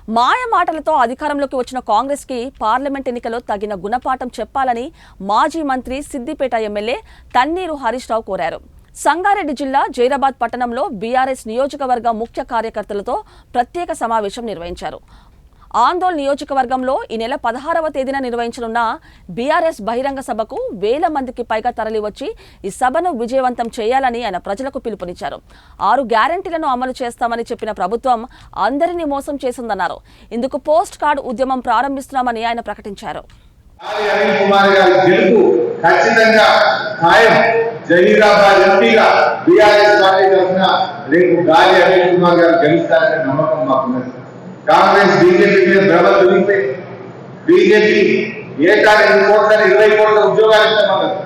మాయ మాటలతో అధికారంలోకి వచ్చిన కాంగ్రెస్ కి పార్లమెంట్ ఎన్నికల్లో తగిన గుణపాఠం చెప్పాలని మాజీ మంత్రి సిద్దిపేట ఎమ్మెల్యే తన్నీరు హరీష్ రావు కోరారు. సంగారెడ్డి జిల్లా జైరాబాద్ పట్టణంలో బీఆర్ఎస్ నియోజకవర్గ ముఖ్య కార్యకర్తలతో ప్రత్యేక సమావేశం నిర్వహించారు. ఆందోళన నియోజకవర్గంలో ఈ నెల 16వ తేదీన నిర్వహించనున్న బీఆర్ఎస్ బహిరంగ సభకు వేల మందికి పైగా తరలివచ్చి ఈ సభను విజయవంతం చేయాలని ఆయన ప్రజలకు పిలుపునిచ్చారు. 6 గ్యారెంటీలను అమలు చేస్తామని చెప్పిన ప్రభుత్వం అందరినీ మోసం చేసిందన్నారు. ఇందుకు పోస్ట్ కార్డు ఉద్యమం ప్రారంభిస్తున్నామని ఆయన ప్రకటించారు. కాంగ్రెస్ బీజేపీ మీద భ్రమలు దొరికిపోయి బీజేపీ ఏటా 2 కోట్ల 20 కోట్ల ఉద్యోగాలు ఇస్తామన్నారు.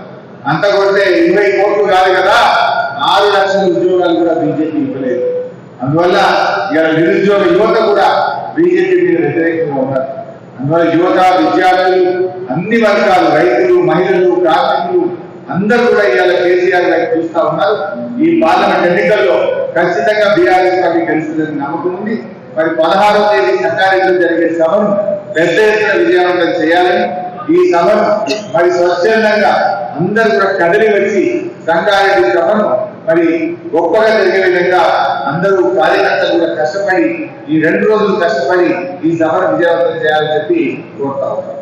అంత కొడితే 20 కోట్లు కాదు కదా, 6 లక్షల ఉద్యోగాలు కూడా బీజేపీ ఇవ్వలేదు. అందువల్ల ఇలా నిరుద్యోగ యువత కూడా బీజేపీ మీద వ్యతిరేకంగా ఉన్నారు. అందువల్ల యువత, విద్యార్థులు, అన్ని వర్గాలు, రైతులు, మహిళలు, కార్మికులు అందరూ కూడా ఇవాళ కేసీఆర్ వైపు చూస్తా ఉన్నారు. ఈ పార్లమెంట్ ఎన్నికల్లో ఖచ్చితంగా బీఆర్ఎస్ పార్టీ గెలుస్తుందని నమ్మకం ఉంది. మరి 16వ తేదీ సంగారెడ్డిలో జరిగే సభను పెద్ద ఎత్తున విజయవంతం చేయాలని, ఈ సభను మరి స్వచ్ఛందంగా అందరూ కూడా కదిలి వచ్చి సంగారెడ్డి సభను మరి గొప్పగా జరిగే విధంగా అందరూ కార్యకర్తలు కూడా కష్టపడి ఈ 2 రోజులు కష్టపడి ఈ సభను విజయవంతం చేయాలని చెప్పి కోరుతా ఉన్నాం.